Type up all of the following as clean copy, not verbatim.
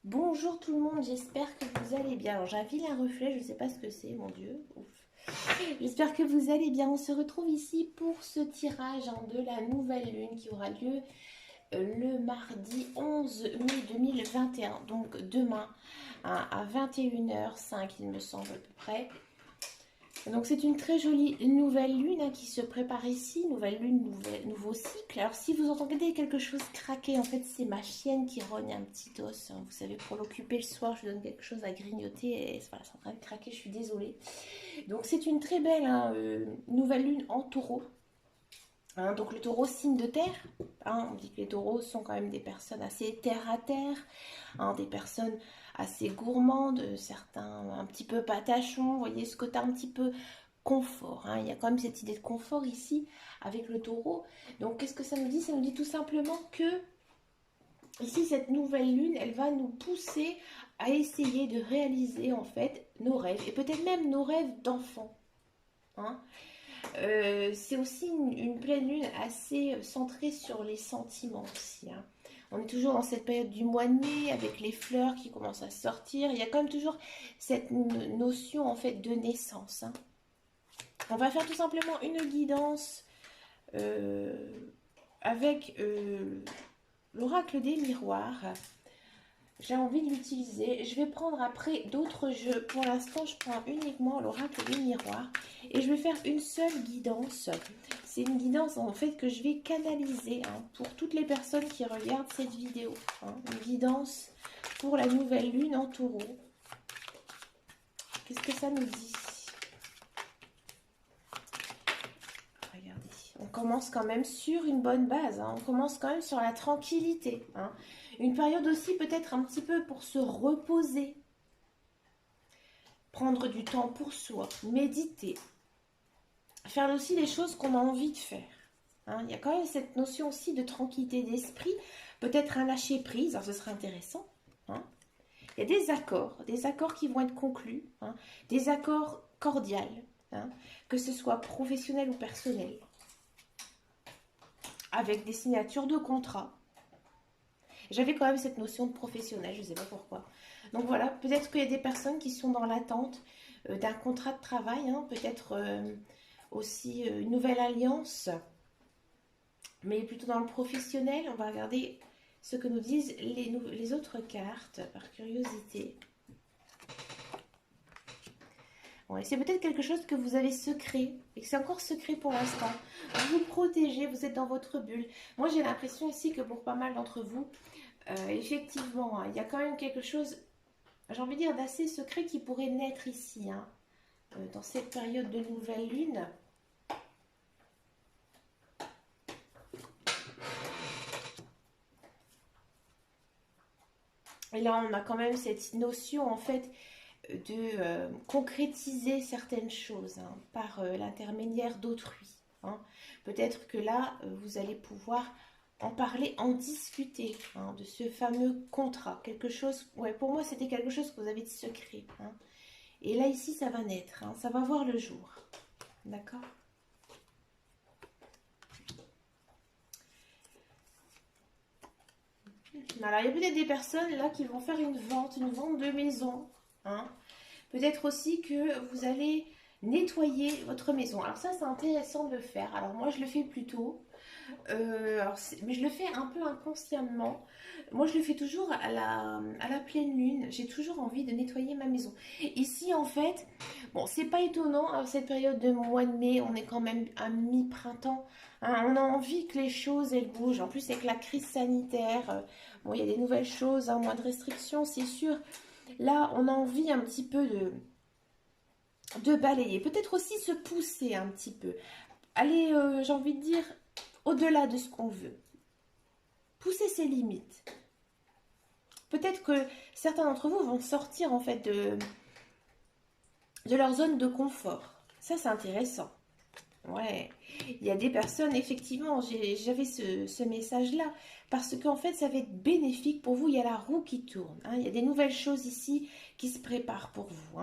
Bonjour tout le monde, j'espère que vous allez bien. Alors j'ai un vilain reflet, je ne sais pas ce que c'est, mon Dieu. Ouf. J'espère que vous allez bien. On se retrouve ici pour ce tirage de la nouvelle lune qui aura lieu le mardi 11 mai 2021. Donc demain à 21h05 il me semble à peu près. Donc c'est une très jolie nouvelle lune qui se prépare ici, nouvelle lune, nouveau cycle. Alors si vous entendez quelque chose craquer, en fait c'est ma chienne qui rogne un petit os. Vous savez, pour l'occuper le soir, je lui donne quelque chose à grignoter et voilà, c'est en train de craquer, je suis désolée. Donc c'est une très belle nouvelle lune en taureau. Donc le taureau, signe de terre. On dit que les taureaux sont quand même des personnes assez terre à terre, des personnes assez gourmandes, certains un petit peu patachons, vous voyez ce côté un petit peu confort. Il y a quand même cette idée de confort ici avec le taureau. Donc qu'est-ce que ça nous dit? Ça nous dit tout simplement que ici cette nouvelle lune, elle va nous pousser à essayer de réaliser en fait nos rêves et peut-être même nos rêves d'enfants. C'est aussi une pleine lune assez centrée sur les sentiments aussi. On est toujours dans cette période du mois de mai avec les fleurs qui commencent à sortir. Il y a quand même toujours cette notion en fait de naissance. On va faire tout simplement une guidance avec l'oracle des miroirs. J'ai envie de l'utiliser. Je vais prendre après d'autres jeux. Pour l'instant, je prends uniquement l'oracle des miroirs. Et je vais faire une seule guidance. C'est une guidance en fait que je vais canaliser pour toutes les personnes qui regardent cette vidéo. Une guidance pour la nouvelle lune en taureau. Qu'est-ce que ça nous dit? Regardez. On commence quand même sur une bonne base. On commence quand même sur la tranquillité. Une période aussi peut-être un petit peu pour se reposer. Prendre du temps pour soi. Méditer. Faire aussi les choses qu'on a envie de faire. Il y a quand même cette notion aussi de tranquillité d'esprit. Peut-être un lâcher prise. Alors ce serait intéressant. Il y a des accords qui vont être conclus. Des accords cordiaux. Que ce soit professionnel ou personnel. Avec des signatures de contrat. J'avais quand même cette notion de professionnel, je ne sais pas pourquoi. Donc voilà, peut-être qu'il y a des personnes qui sont dans l'attente d'un contrat de travail, peut-être aussi une nouvelle alliance, mais plutôt dans le professionnel. On va regarder ce que nous disent les autres cartes, par curiosité. Ouais, c'est peut-être quelque chose que vous avez secret, et que c'est encore secret pour l'instant. Vous vous protégez, vous êtes dans votre bulle. Moi, j'ai l'impression ici que pour pas mal d'entre vous, effectivement, il y a quand même quelque chose, j'ai envie de dire, d'assez secret qui pourrait naître ici, dans cette période de nouvelle lune. Et là, on a quand même cette notion, en fait, de concrétiser certaines choses par l'intermédiaire d'autrui. Peut-être que là, vous allez pouvoir en parler, en discuter de ce fameux contrat. Quelque chose, ouais, pour moi, c'était quelque chose que vous avez de secret. Et là, ici, ça va naître, ça va voir le jour. D'accord? Alors, il y a peut-être des personnes là qui vont faire une vente de maison. Peut-être aussi que vous allez nettoyer votre maison. Alors ça, c'est intéressant de le faire. Alors moi, je le fais plutôt. Mais je le fais un peu inconsciemment. Moi, je le fais toujours à la pleine lune. J'ai toujours envie de nettoyer ma maison. Ici, en fait, bon, c'est pas étonnant. Cette période de mois de mai, on est quand même à mi-printemps. On a envie que les choses, elles bougent. En plus, avec la crise sanitaire, bon, il y a des nouvelles choses, moins de restrictions, c'est sûr. Là, on a envie un petit peu de balayer. Peut-être aussi se pousser un petit peu. Aller, j'ai envie de dire, au-delà de ce qu'on veut. Pousser ses limites. Peut-être que certains d'entre vous vont sortir en fait de leur zone de confort. Ça, c'est intéressant. Ouais, il y a des personnes, effectivement, j'avais ce message-là, parce qu'en fait, ça va être bénéfique pour vous. Il y a la roue qui tourne. Il y a des nouvelles choses ici qui se préparent pour vous.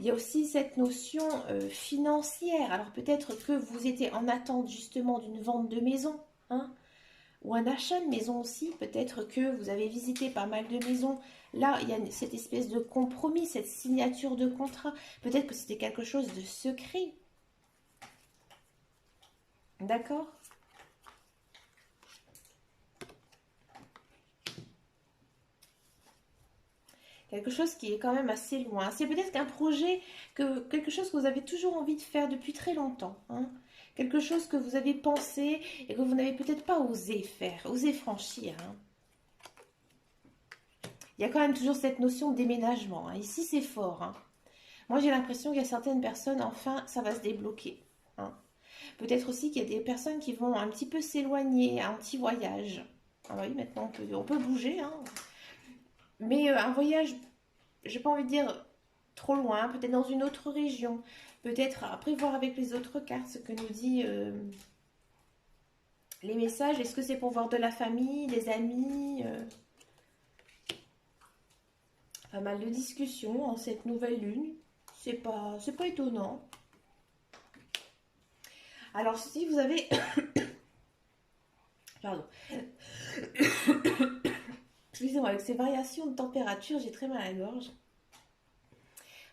Il y a aussi cette notion financière. Alors peut-être que vous étiez en attente justement d'une vente de maison. ou un achat de maison aussi. Peut-être que vous avez visité pas mal de maisons. Là, il y a cette espèce de compromis, cette signature de contrat. Peut-être que c'était quelque chose de secret. D'accord? Quelque chose qui est quand même assez loin. C'est peut-être qu'un projet, quelque chose que vous avez toujours envie de faire depuis très longtemps. Hein. Quelque chose que vous avez pensé et que vous n'avez peut-être pas osé faire, osé franchir. Hein. Il y a quand même toujours cette notion de déménagement. Hein. Ici, c'est fort. Hein. Moi, j'ai l'impression qu'il y a certaines personnes, enfin, ça va se débloquer. Hein. Peut-être aussi qu'il y a des personnes qui vont un petit peu s'éloigner, un petit voyage. Ah oui, maintenant, on peut bouger. Hein. Mais un voyage, j'ai pas envie de dire trop loin, peut-être dans une autre région. Peut-être après voir avec les autres cartes ce que nous dit les messages. Est-ce que c'est pour voir de la famille, des amis Pas mal de discussions en cette nouvelle lune. C'est pas étonnant. Alors si vous avez... Pardon. Excusez-moi, avec ces variations de température, j'ai très mal à la gorge.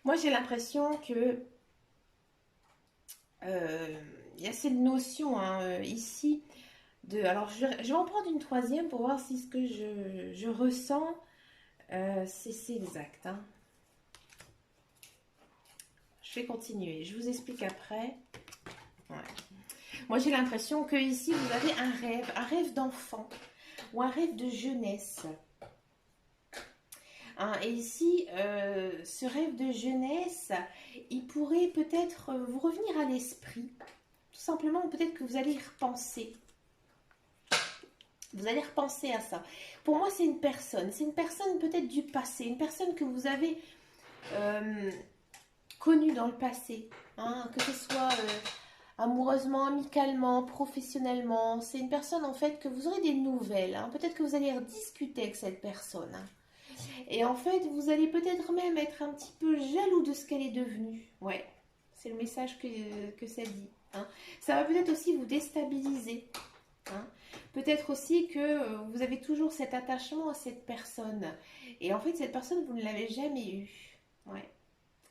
Moi, j'ai l'impression que il y a cette notion hein, ici de... Alors, je vais en prendre une troisième pour voir si ce que je ressens, c'est exact. Hein. Je vais continuer. Je vous explique après. Ouais. Moi, j'ai l'impression que ici, vous avez un rêve d'enfant ou un rêve de jeunesse. Hein, et ici, ce rêve de jeunesse, il pourrait peut-être vous revenir à l'esprit. Tout simplement, peut-être que vous allez y repenser. Vous allez repenser à ça. Pour moi, c'est une personne. C'est une personne peut-être du passé. Une personne que vous avez connue dans le passé. Hein, que ce soit amoureusement, amicalement, professionnellement. C'est une personne en fait que vous aurez des nouvelles. Hein. Peut-être que vous allez rediscuter avec cette personne. Hein. Et en fait, vous allez peut-être même être un petit peu jaloux de ce qu'elle est devenue. Ouais, c'est le message que ça dit. Hein. Ça va peut-être aussi vous déstabiliser. Hein. Peut-être aussi que vous avez toujours cet attachement à cette personne. Et en fait, cette personne, vous ne l'avez jamais eue. Ouais,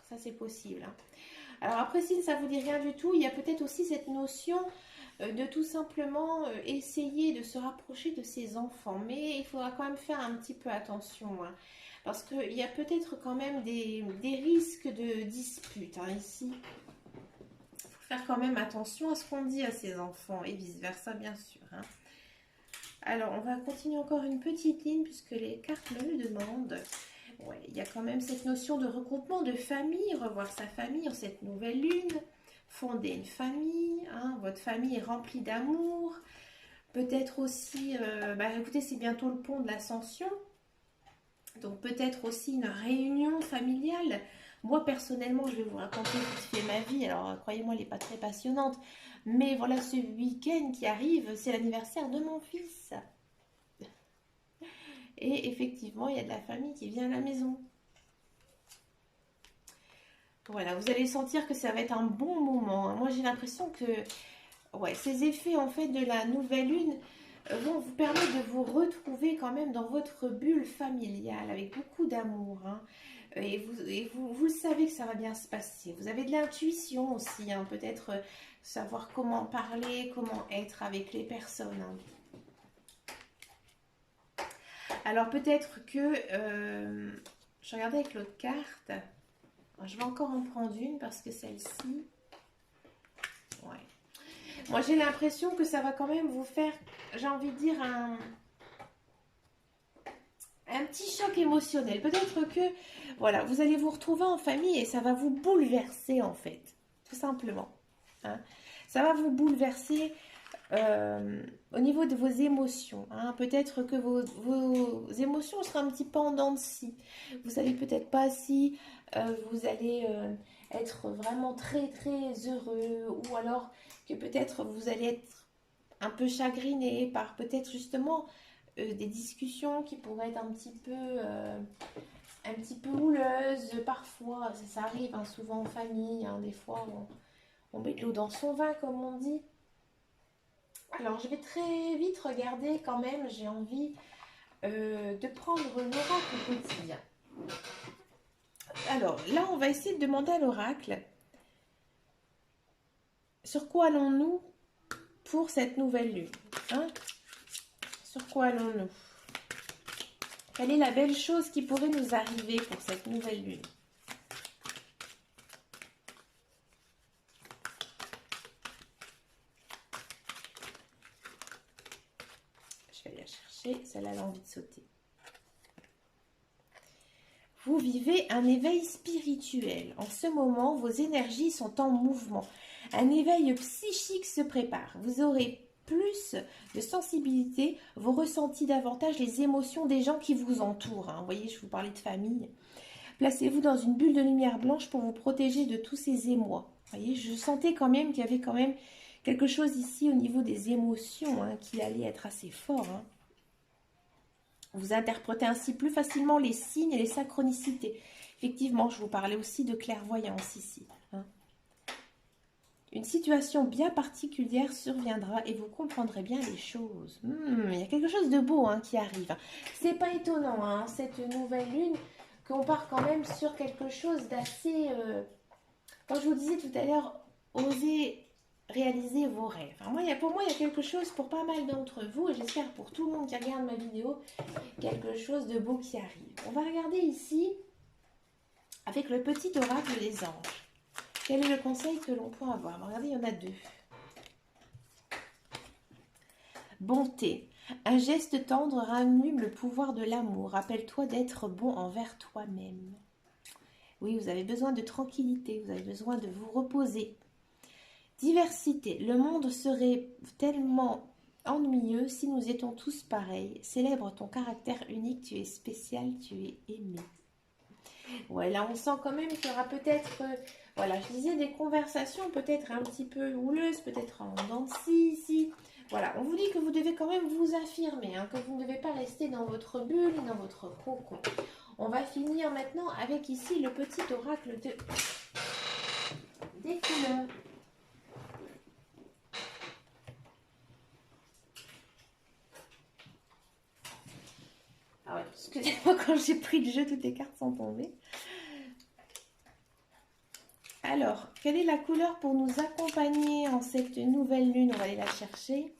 ça c'est possible. Hein. Alors après, si ça ne vous dit rien du tout, il y a peut-être aussi cette notion de tout simplement essayer de se rapprocher de ses enfants. Mais il faudra quand même faire un petit peu attention. Hein, parce qu'il y a peut-être quand même des risques de dispute hein, ici. Il faut faire quand même attention à ce qu'on dit à ses enfants et vice-versa, bien sûr. Hein. Alors, on va continuer encore une petite ligne puisque les cartes me le demandent. Ouais, il y a quand même cette notion de regroupement de famille, revoir sa famille en cette nouvelle lune, fonder une famille, hein, votre famille est remplie d'amour. Peut-être aussi, écoutez, c'est bientôt le pont de l'Ascension. Donc peut-être aussi une réunion familiale. Moi, personnellement, je vais vous raconter vite fait ma vie. Alors, croyez-moi, elle n'est pas très passionnante. Mais voilà, ce week-end qui arrive, c'est l'anniversaire de mon fils. Et effectivement, il y a de la famille qui vient à la maison. Voilà, vous allez sentir que ça va être un bon moment. Moi, j'ai l'impression que ouais, ces effets, en fait, de la nouvelle lune vont vous permettre de vous retrouver quand même dans votre bulle familiale avec beaucoup d'amour. Hein. Et vous le savez que ça va bien se passer. Vous avez de l'intuition aussi, hein, peut-être savoir comment parler, comment être avec les personnes. Hein. Alors peut-être que, je regardais avec l'autre carte, je vais encore en prendre une parce que celle-ci, ouais. Moi j'ai l'impression que ça va quand même vous faire, j'ai envie de dire, un petit choc émotionnel. Peut-être que, voilà, vous allez vous retrouver en famille et ça va vous bouleverser en fait, tout simplement. Hein. Ça va vous bouleverser au niveau de vos émotions. Hein. Peut-être que vos émotions seront un petit peu en dents de scie. Vous savez peut-être pas si vous allez être vraiment très très heureux ou alors que peut-être vous allez être un peu chagriné par peut-être justement des discussions qui pourraient être un petit peu houleuses. Parfois, ça arrive hein, souvent en famille. Hein, des fois, on met de l'eau dans son vin, comme on dit. Alors, je vais très vite regarder quand même. J'ai envie de prendre l'oracle quotidien. Alors, là, on va essayer de demander à l'oracle sur quoi allons-nous pour cette nouvelle lune, hein? Sur quoi allons-nous? Quelle est la belle chose qui pourrait nous arriver pour cette nouvelle lune? Je vais aller la chercher, celle-là a envie de sauter. Vous vivez un éveil spirituel. En ce moment, vos énergies sont en mouvement. Un éveil psychique se prépare. Vous aurez plus de sensibilité, vous ressentez davantage les émotions des gens qui vous entourent, hein. Vous voyez, je vous parlais de famille. Placez-vous dans une bulle de lumière blanche pour vous protéger de tous ces émois. Vous voyez, je sentais quand même qu'il y avait quand même quelque chose ici au niveau des émotions, hein, qui allait être assez fort, hein. Vous interprétez ainsi plus facilement les signes et les synchronicités. Effectivement, je vous parlais aussi de clairvoyance ici, hein. Une situation bien particulière surviendra et vous comprendrez bien les choses. Il y a quelque chose de beau, hein, qui arrive. C'est pas étonnant, hein, cette nouvelle lune, qu'on part quand même sur quelque chose d'assez... Comme je vous disais tout à l'heure, oser réaliser vos rêves. Enfin, pour moi, il y a quelque chose pour pas mal d'entre vous, et j'espère pour tout le monde qui regarde ma vidéo, quelque chose de beau qui arrive. On va regarder ici avec le petit oracle des anges. Quel est le conseil que l'on peut avoir? Regardez, il y en a deux. Bonté. Un geste tendre rallume le pouvoir de l'amour. Rappelle-toi d'être bon envers toi-même. Oui, vous avez besoin de tranquillité, vous avez besoin de vous reposer. Diversité. Le monde serait tellement ennuyeux si nous étions tous pareils. Célèbre ton caractère unique, tu es spécial, tu es aimé. Ouais, là on sent quand même qu'il y aura peut-être, voilà, je disais des conversations peut-être un petit peu houleuses, peut-être en dents de scie ici. Voilà, on vous dit que vous devez quand même vous affirmer, hein, que vous ne devez pas rester dans votre bulle, dans votre cocon. On va finir maintenant avec ici le petit oracle des couleurs. Ah ouais, excusez-moi, quand j'ai pris le jeu, toutes les cartes sont tombées. Alors, quelle est la couleur pour nous accompagner en cette nouvelle lune? On va aller la chercher.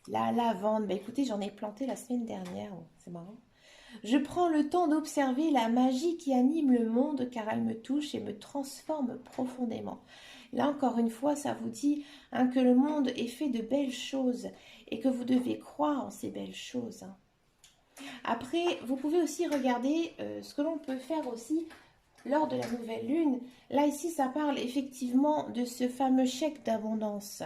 La lavande. Bah, écoutez, j'en ai planté la semaine dernière. Oh, c'est marrant. Je prends le temps d'observer la magie qui anime le monde car elle me touche et me transforme profondément. Là, encore une fois, ça vous dit, hein, que le monde est fait de belles choses et que vous devez croire en ces belles choses, hein. Après, vous pouvez aussi regarder ce que l'on peut faire aussi lors de la nouvelle lune. Là, ici, ça parle effectivement de ce fameux chèque d'abondance.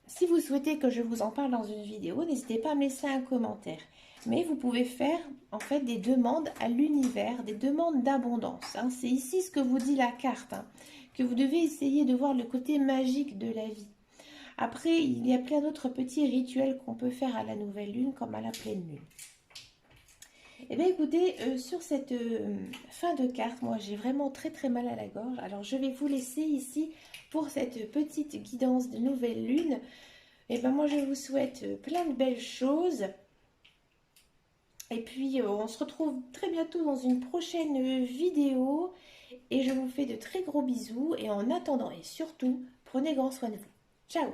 Si vous souhaitez que je vous en parle dans une vidéo, n'hésitez pas à me laisser un commentaire. Mais vous pouvez faire en fait des demandes à l'univers, des demandes d'abondance, hein. C'est ici ce que vous dit la carte, hein, que vous devez essayer de voir le côté magique de la vie. Après, il y a plein d'autres petits rituels qu'on peut faire à la nouvelle lune comme à la pleine lune. Eh bien écoutez, sur cette fin de carte, moi j'ai vraiment très très mal à la gorge. Alors je vais vous laisser ici pour cette petite guidance de nouvelle lune. Et bien moi je vous souhaite plein de belles choses. Et puis on se retrouve très bientôt dans une prochaine vidéo. Et je vous fais de très gros bisous. Et en attendant et surtout, prenez grand soin de vous. Ciao!